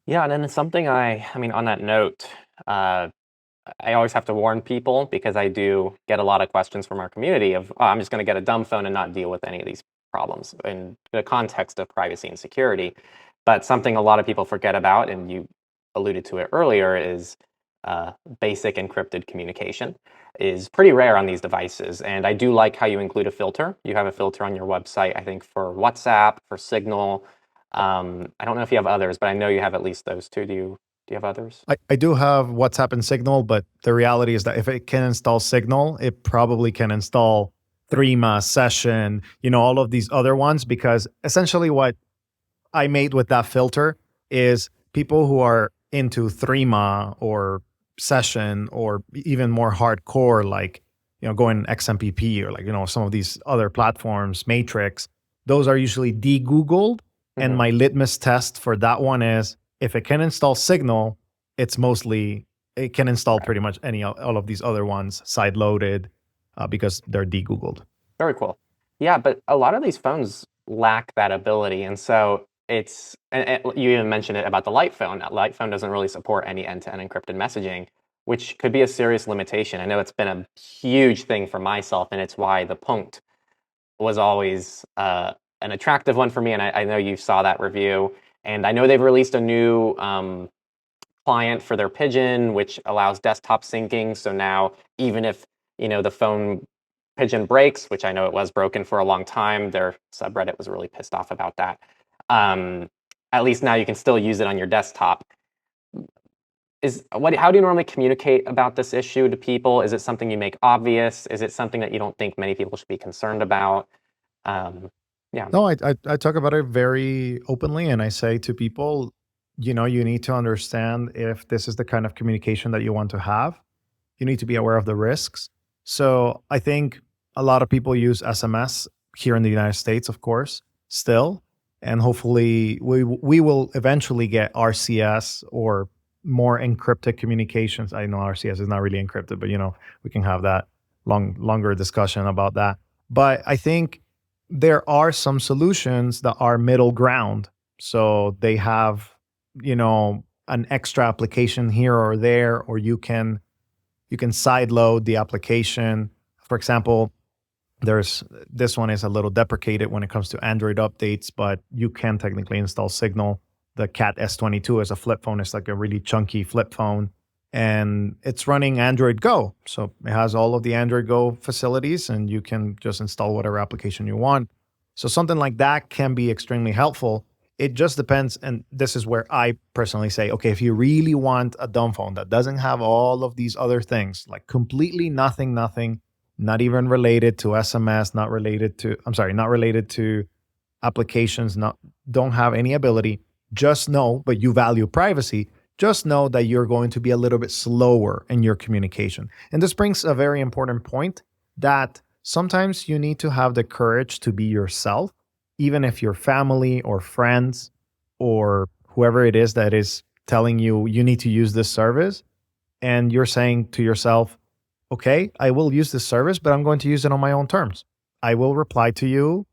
Yeah, and then it's something I mean, on that note, I always have to warn people because I do get a lot of questions from our community of, oh, I'm just going to get a dumb phone and not deal with any of these problems in the context of privacy and security. But something a lot of people forget about, and you alluded to it earlier, is basic encrypted communication is pretty rare on these devices. And I do like how you include a filter. You have a filter on your website, I think, for WhatsApp, for Signal. I don't know if you have others, but I know you have at least those two. Do you have others? I do have WhatsApp and Signal, but the reality is that if it can install Signal, it probably can install Threema, Session, all of these other ones, because essentially what I made with that filter is people who are into Threema or Session or even more hardcore, like, going XMPP or like, some of these other platforms, Matrix, those are usually de-Googled. And Mm-hmm. my litmus test for that one is if it can install Signal, it can install Right. pretty much all of these other ones side loaded because they're de-Googled. Very cool. Yeah, but a lot of these phones lack that ability, and so and you even mentioned it about the Light phone. That Light phone doesn't really support any end-to-end encrypted messaging, which could be a serious limitation. I know it's been a huge thing for myself, and it's why the Punkt was always an attractive one for me. And I know you saw that review, and I know they've released a new client for their Pigeon, which allows desktop syncing. So now, even if the phone Pigeon breaks, which I know it was broken for a long time, their subreddit was really pissed off about that. At least now you can still use it on your desktop. How do you normally communicate about this issue to people? Is it something you make obvious? Is it something that you don't think many people should be concerned about? Um, yeah. No, I talk about it very openly, and I say to people, you need to understand if this is the kind of communication that you want to have. You need to be aware of the risks. So I think a lot of people use SMS here in the United States, of course, still, and hopefully we will eventually get RCS or more encrypted communications. I know RCS is not really encrypted, but we can have that longer discussion about that. But I think there are some solutions that are middle ground. So they have, an extra application here or there, or you can side load the application. For example, there's this one is a little deprecated when it comes to Android updates, but you can technically install Signal. The Cat S22 is a flip phone. It's like a really chunky flip phone, and it's running Android Go. So it has all of the Android Go facilities, and you can just install whatever application you want. So something like that can be extremely helpful. It just depends. And this is where I personally say, okay, if you really want a dumb phone that doesn't have all of these other things, like completely nothing, not even related to SMS, not related to applications, don't have any ability, just know, but you value privacy, just know that you're going to be a little bit slower in your communication. And this brings a very important point that sometimes you need to have the courage to be yourself, even if your family or friends or whoever it is that is telling you you need to use this service, and you're saying to yourself, okay, I will use this service, but I'm going to use it on my own terms. I will reply to you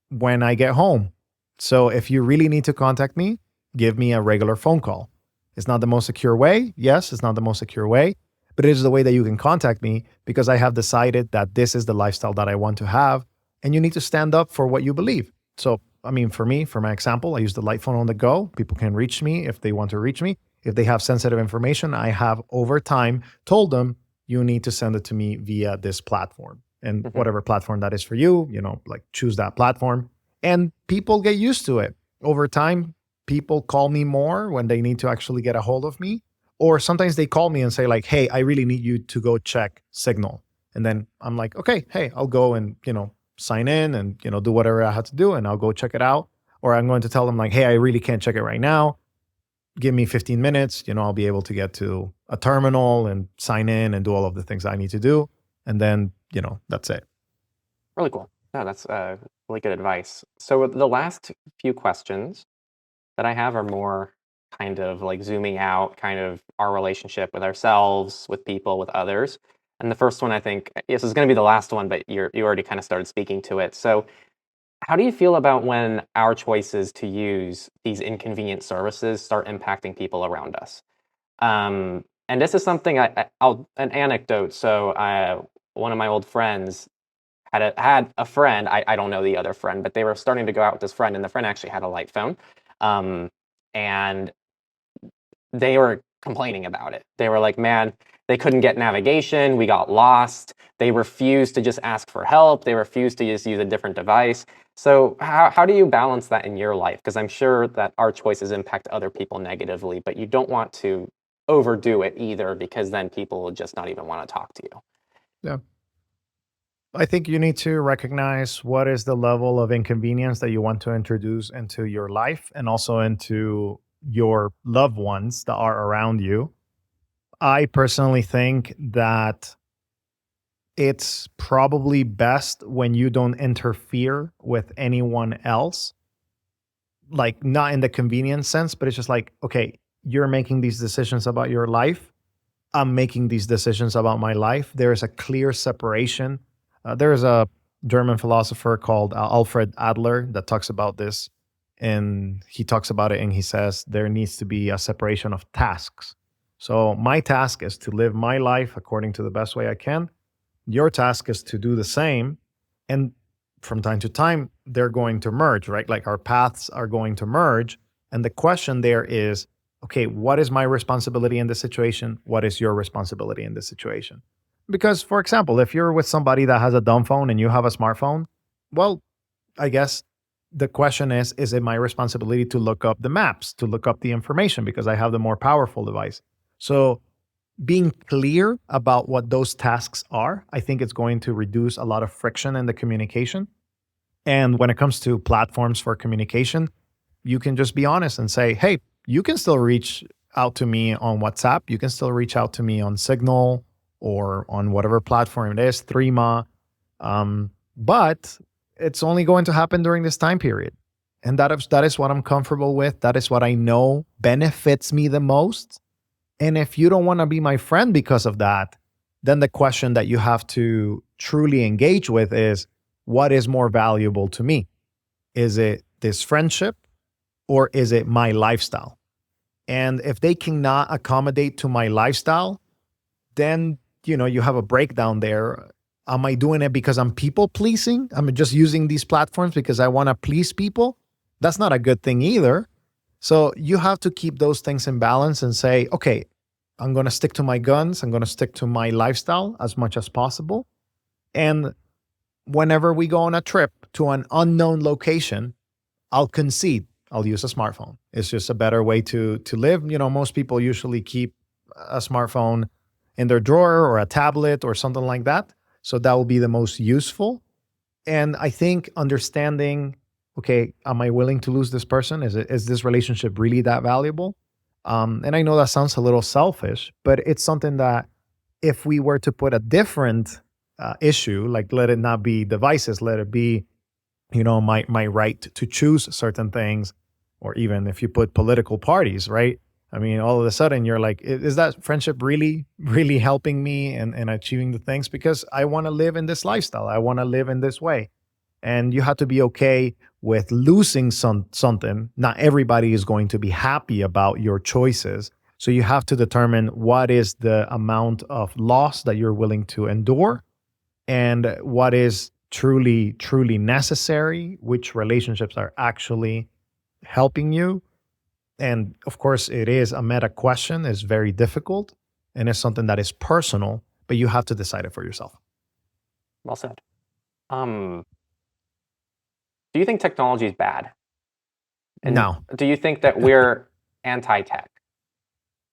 when I get home. So if you really need to contact me, give me a regular phone call. It's not the most secure way. Yes, it's not the most secure way, but it is the way that you can contact me because I have decided that this is the lifestyle that I want to have. And you need to stand up for what you believe. So, I mean, for me, for my example, I use the light phone on the go. People can reach me if they want to reach me. If they have sensitive information, I have over time told them, you need to send it to me via this platform. And Mhm. whatever platform that is for you, like choose that platform. And people get used to it. Over time, people call me more when they need to actually get a hold of me. Or sometimes they call me and say, like, hey, I really need you to go check Signal. And then I'm like, okay, hey, I'll go and, sign in and, do whatever I have to do and I'll go check it out. Or I'm going to tell them, like, hey, I really can't check it right now. Give me 15 minutes, I'll be able to get to a terminal and sign in and do all of the things I need to do. And then, that's it. Really cool. No, that's really good advice. So the last few questions that I have are more kind of like zooming out, kind of our relationship with ourselves, with people, with others. And the first one, I think, this is going to be the last one, but you already kind of started speaking to it. So how do you feel about when our choices to use these inconvenient services start impacting people around us? And this is something an anecdote. So one of my old friends had a friend. I don't know the other friend, but they were starting to go out with this friend, and the friend actually had a light phone. And they were complaining about it. They were like, man, they couldn't get navigation. We got lost. They refused to just ask for help. They refused to just use a different device. So how do you balance that in your life? Because I'm sure that our choices impact other people negatively, but you don't want to overdo it either, because then people will just not even want to talk to you. Yeah. I think you need to recognize what is the level of inconvenience that you want to introduce into your life and also into your loved ones that are around you. I personally think that it's probably best when you don't interfere with anyone else, like not in the convenience sense, but it's just like, okay, you're making these decisions about your life. I'm making these decisions about my life. There is a clear separation. There is a German philosopher called Alfred Adler that talks about this. And he talks about it and he says there needs to be a separation of tasks. So my task is to live my life according to the best way I can. Your task is to do the same. And from time to time, they're going to merge, right? Like our paths are going to merge. And the question there is, okay, what is my responsibility in this situation? What is your responsibility in this situation? Because, for example, if you're with somebody that has a dumb phone and you have a smartphone, well, I guess the question is it my responsibility to look up the maps, to look up the information because I have the more powerful device? So being clear about what those tasks are, I think it's going to reduce a lot of friction in the communication. And when it comes to platforms for communication, you can just be honest and say, hey, you can still reach out to me on WhatsApp. You can still reach out to me on Signal or on whatever platform it is, Threema. But it's only going to happen during this time period. And that is what I'm comfortable with. That is what I know benefits me the most. And if you don't want to be my friend because of that, then the question that you have to truly engage with is, what is more valuable to me? Is it this friendship or is it my lifestyle? And if they cannot accommodate to my lifestyle, then, you have a breakdown there. Am I doing it because I'm people pleasing? I'm just using these platforms because I want to please people? That's not a good thing either. So you have to keep those things in balance and say, okay, I'm going to stick to my guns. I'm going to stick to my lifestyle as much as possible. And whenever we go on a trip to an unknown location, I'll concede. I'll use a smartphone. It's just a better way to live. Most people usually keep a smartphone in their drawer or a tablet or something like that. So that will be the most useful. And I think understanding, okay, am I willing to lose this person? Is this relationship really that valuable? And I know that sounds a little selfish, but it's something that if we were to put a different issue, like let it not be devices, let it be, my right to choose certain things, or even if you put political parties, right? I mean, all of a sudden you're like, is that friendship really, really helping me and achieving the things? Because I want to live in this lifestyle. I want to live in this way. And you have to be okay with losing something. Not everybody is going to be happy about your choices. So you have to determine what is the amount of loss that you're willing to endure and what is truly, truly necessary, which relationships are actually helping you. And of course, it is a meta question, it's very difficult, and it's something that is personal, but you have to decide it for yourself. Well said. Do you think technology is bad? And No. do you think that we're anti-tech?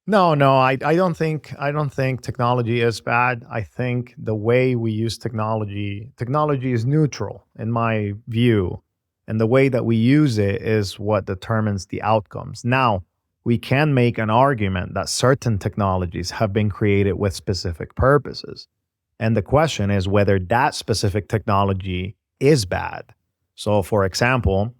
No, I don't think technology is bad. I think the way we use technology is neutral in my view. And the way that we use it is what determines the outcomes. Now, we can make an argument that certain technologies have been created with specific purposes. And the question is whether that specific technology is bad. So, for example,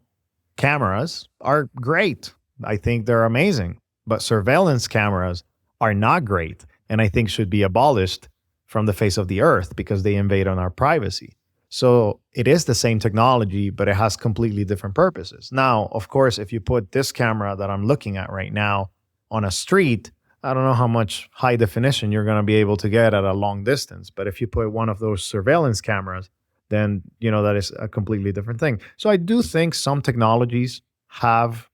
cameras are great. I think they're amazing. But surveillance cameras are not great and I think should be abolished from the face of the earth because they invade on our privacy. So it is the same technology, but it has completely different purposes. Now, of course, if you put this camera that I'm looking at right now on a street, I don't know how much high definition you're going to be able to get at a long distance. But if you put one of those surveillance cameras, then, that is a completely different thing. So I do think some technologies have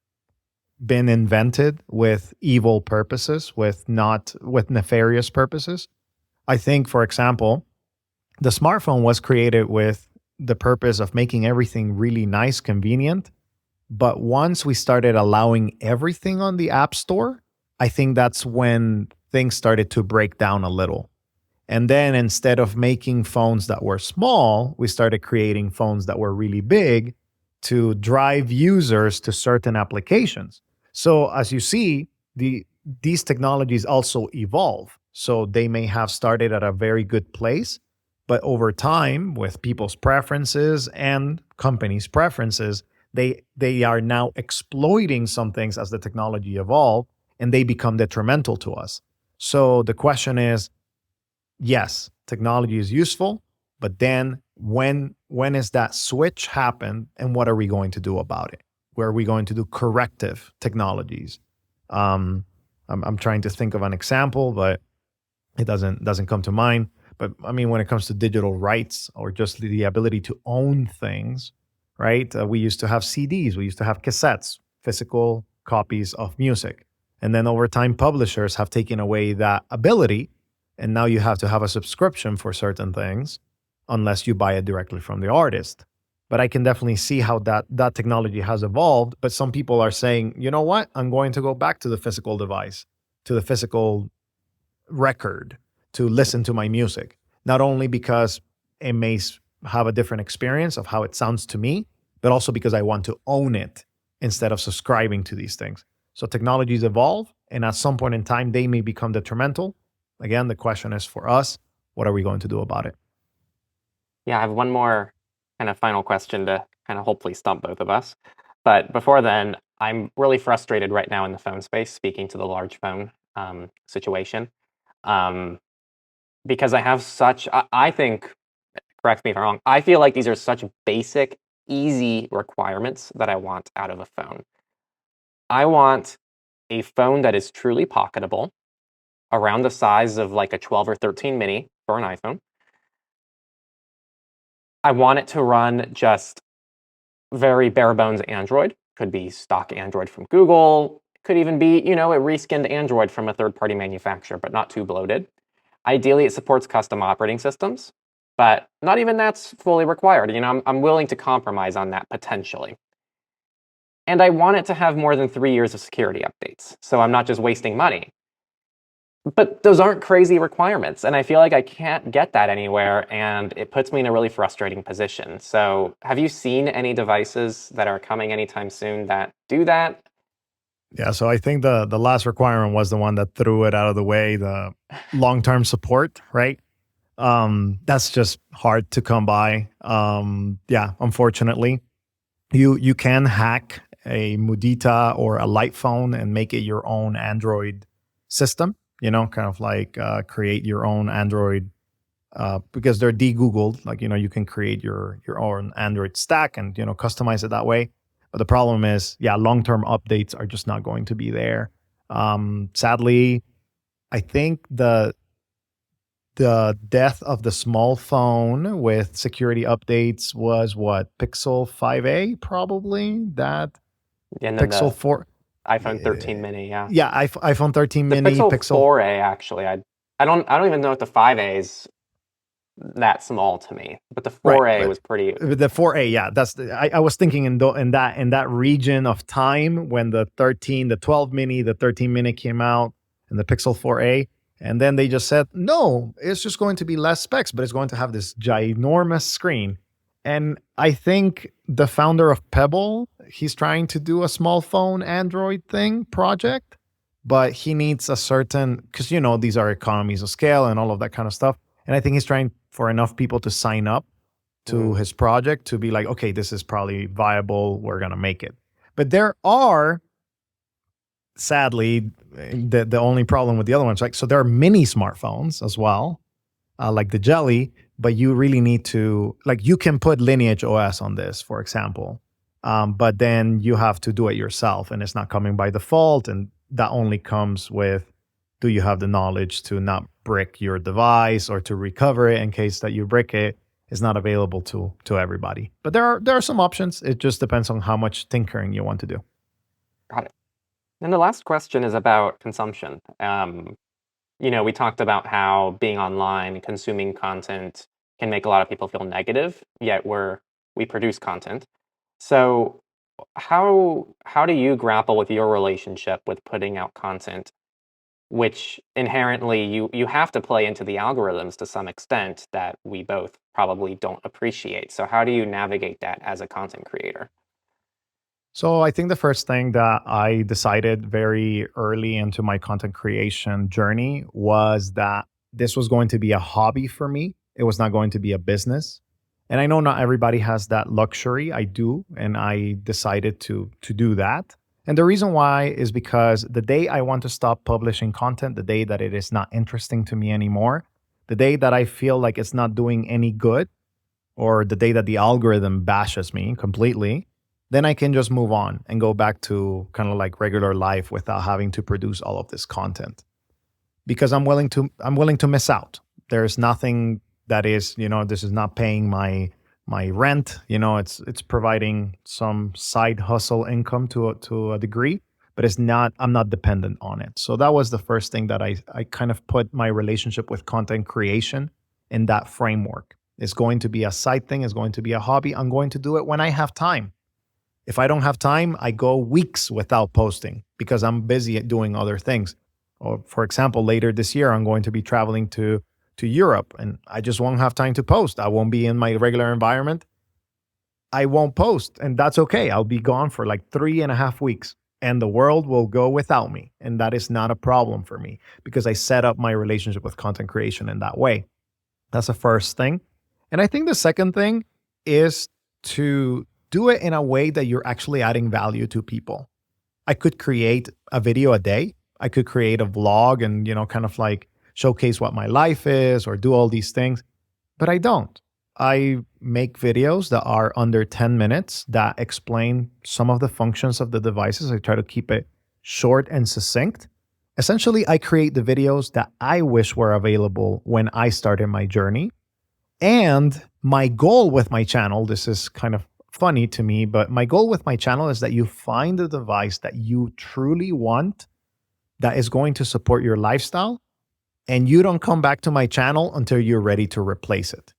been invented with evil purposes, with nefarious purposes. I think, for example, the smartphone was created with the purpose of making everything really nice, convenient. But once we started allowing everything on the App Store, I think that's when things started to break down a little. And then instead of making phones that were small, we started creating phones that were really big to drive users to certain applications. So as you see, these technologies also evolve. So they may have started at a very good place, but over time, with people's preferences and companies' preferences, they are now exploiting some things as the technology evolve, and they become detrimental to us. So the question is, yes, technology is useful, but then when is that switch happen, and what are we going to do about it? Where are we going to do corrective technologies? I'm trying to think of an example, but it doesn't come to mind. But I mean, when it comes to digital rights or just the ability to own things, right? We used to have CDs, we used to have cassettes, physical copies of music. And then over time, publishers have taken away that ability. And now you have to have a subscription for certain things unless you buy it directly from the artist. But I can definitely see how that technology has evolved. But some people are saying, you know what? I'm going to go back to the physical device, to the physical record to listen to my music. Not only because it may have a different experience of how it sounds to me, but also because I want to own it instead of subscribing to these things. So technologies evolve, and at some point in time, they may become detrimental. Again, the question is for us, what are we going to do about it? Yeah, I have one more kind of final question to kind of hopefully stump both of us. But before then, I'm really frustrated right now in the phone space, speaking to the large phone situation, because I have such, I think, correct me if I'm wrong, I feel like these are such basic, easy requirements that I want out of a phone. I want a phone that is truly pocketable, around the size of like a 12 or 13 mini for an iPhone. I want it to run just very bare bones Android. Could be stock Android from Google. Could even be, a reskinned Android from a third-party manufacturer, but not too bloated. Ideally, it supports custom operating systems, but not even that's fully required. I'm willing to compromise on that potentially. And I want it to have more than 3 years of security updates, so I'm not just wasting money. But those aren't crazy requirements, and I feel like I can't get that anywhere, and it puts me in a really frustrating position. So have you seen any devices that are coming anytime soon that do that? Yeah, so I think the last requirement was the one that threw it out of the way, the long-term support, right? That's just hard to come by. Yeah, unfortunately. You can hack a Mudita or a light phone and make it your own Android system, kind of like create your own Android because they're de-Googled. Like, you can create your own Android stack and, customize it that way. But the problem is, yeah, long-term updates are just not going to be there. Sadly, I think the death of the small phone with security updates was what, Pixel 5a, probably that And then Pixel the 4, iPhone 13 mini, yeah. yeah, iPhone 13 The mini, Pixel Pixel 4a, actually, I don't even know if the 5a is that small to me, but the right, 4a but was pretty. the 4a, yeah, I was thinking in that region of time when the 12 mini, the 13 mini came out, and the Pixel 4a. And then they just said, no, it's just going to be less specs, but it's going to have this ginormous screen. And I think the founder of Pebble, he's trying to do a small phone Android thing project, but he needs a certain, because, these are economies of scale and all of that kind of stuff. And I think he's trying for enough people to sign up to his project to be like, okay, this is probably viable. We're going to make it. But there are, sadly, the only problem with the other ones, like, so there are mini smartphones as well, like the Jelly, but you really need to, like, you can put Lineage OS on this, for example, but then you have to do it yourself, and it's not coming by default, and that only comes with, do you have the knowledge to not brick your device or to recover it in case that you brick it? Is not available to everybody. But there are some options. It just depends on how much tinkering you want to do. Got it. And the last question is about consumption. We talked about how being online, consuming content can make a lot of people feel negative, yet we produce content. So how do you grapple with your relationship with putting out content, which inherently you have to play into the algorithms to some extent that we both probably don't appreciate. So how do you navigate that as a content creator? So I think the first thing that I decided very early into my content creation journey was that this was going to be a hobby for me. It was not going to be a business. And I know not everybody has that luxury. I do, and I decided to do that. And the reason why is because the day I want to stop publishing content, the day that it is not interesting to me anymore, the day that I feel like it's not doing any good, or the day that the algorithm bashes me completely, then I can just move on and go back to kind of like regular life without having to produce all of this content. Because I'm willing to miss out. There's nothing that is, this is not paying my rent. It's providing some side hustle income to a degree, but I'm not dependent on it. So that was the first thing that I kind of put my relationship with content creation in that framework. It's going to be a side thing, it's going to be a hobby. I'm going to do it when I have time. If I don't have time, I go weeks without posting because I'm busy at doing other things. Or for example, later this year, I'm going to be traveling to Europe and I just won't have time to post. I won't be in my regular environment. I won't post, and that's okay. I'll be gone for like 3.5 weeks and the world will go without me. And that is not a problem for me because I set up my relationship with content creation in that way. That's the first thing. And I think the second thing is to do it in a way that you're actually adding value to people. I could create a video a day. I could create a vlog and, kind of like showcase what my life is or do all these things, but I don't. I make videos that are under 10 minutes that explain some of the functions of the devices. I try to keep it short and succinct. Essentially, I create the videos that I wish were available when I started my journey. And my goal with my channel, this is kind of funny to me, but my goal with my channel is that you find the device that you truly want that is going to support your lifestyle, and you don't come back to my channel until you're ready to replace it.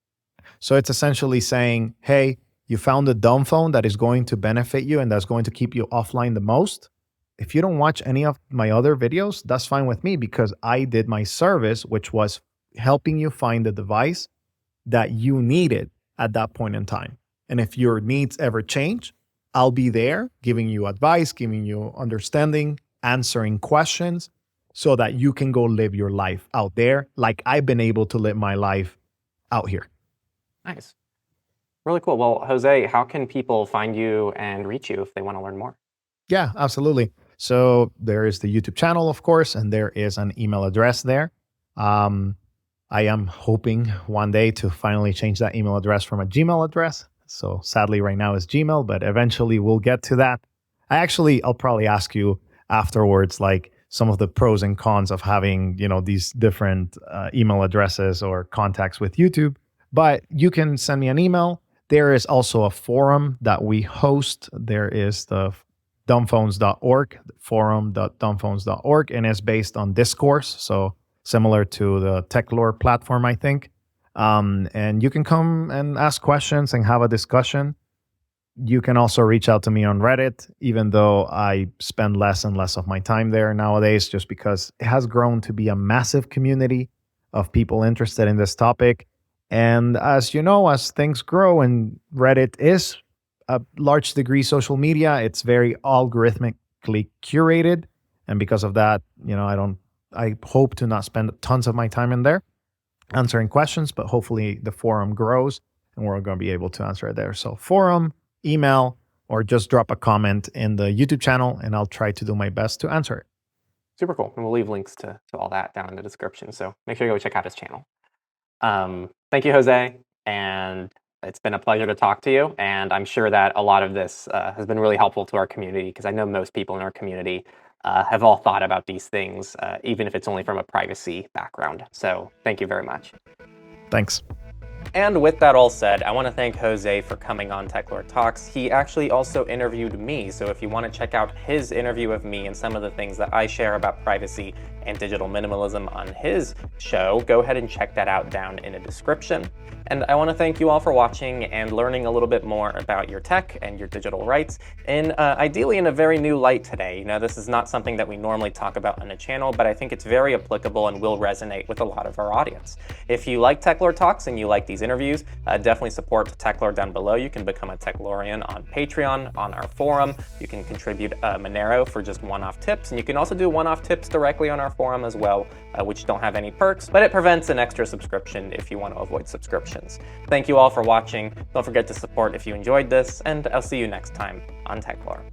So it's essentially saying, hey, you found a dumb phone that is going to benefit you and that's going to keep you offline the most. If you don't watch any of my other videos, that's fine with me because I did my service, which was helping you find the device that you needed at that point in time. And if your needs ever change, I'll be there giving you advice, giving you understanding, answering questions so that you can go live your life out there like I've been able to live my life out here. Nice. Really cool. Well, Jose, how can people find you and reach you if they want to learn more? Yeah, absolutely. So there is the YouTube channel, of course, and there is an email address there. I am hoping one day to finally change that email address from a Gmail address. So sadly, right now is Gmail, but eventually we'll get to that. I'll probably ask you afterwards, like some of the pros and cons of having, these different email addresses or contacts with YouTube. But you can send me an email. There is also a forum that we host. There is the dumbphones.org, forum.dumbphones.org, and it's based on discourse. So similar to the Techlore platform, I think. And you can come and ask questions and have a discussion. You can also reach out to me on Reddit, even though I spend less and less of my time there nowadays, just because it has grown to be a massive community of people interested in this topic. And as you know, as things grow, and Reddit is a large degree social media, it's very algorithmically curated. And because of that, I hope to not spend tons of my time in there answering questions, but hopefully the forum grows and we're going to be able to answer it there. So forum, email, or just drop a comment in the YouTube channel and I'll try to do my best to answer it. Super cool. And we'll leave links to all that down in the description. So make sure you go check out his channel. Thank you, Jose. And it's been a pleasure to talk to you. And I'm sure that a lot of this has been really helpful to our community because I know most people in our community have all thought about these things, even if it's only from a privacy background. So thank you very much. Thanks. And with that all said, I want to thank Jose for coming on Techlore Talks. He actually also interviewed me, so if you want to check out his interview of me and some of the things that I share about privacy and digital minimalism on his show, go ahead and check that out down in the description. And I want to thank you all for watching and learning a little bit more about your tech and your digital rights, and ideally in a very new light today. You know, this is not something that we normally talk about on the channel, but I think it's very applicable and will resonate with a lot of our audience. If you like Techlore Talks and you like these interviews, definitely support Techlore down below. You can become a Techlorean on Patreon, on our forum. You can contribute Monero for just one-off tips, and you can also do one-off tips directly on our forum as well, which don't have any perks, but it prevents an extra subscription if you want to avoid subscriptions. Thank you all for watching. Don't forget to support if you enjoyed this, and I'll see you next time on Techlore.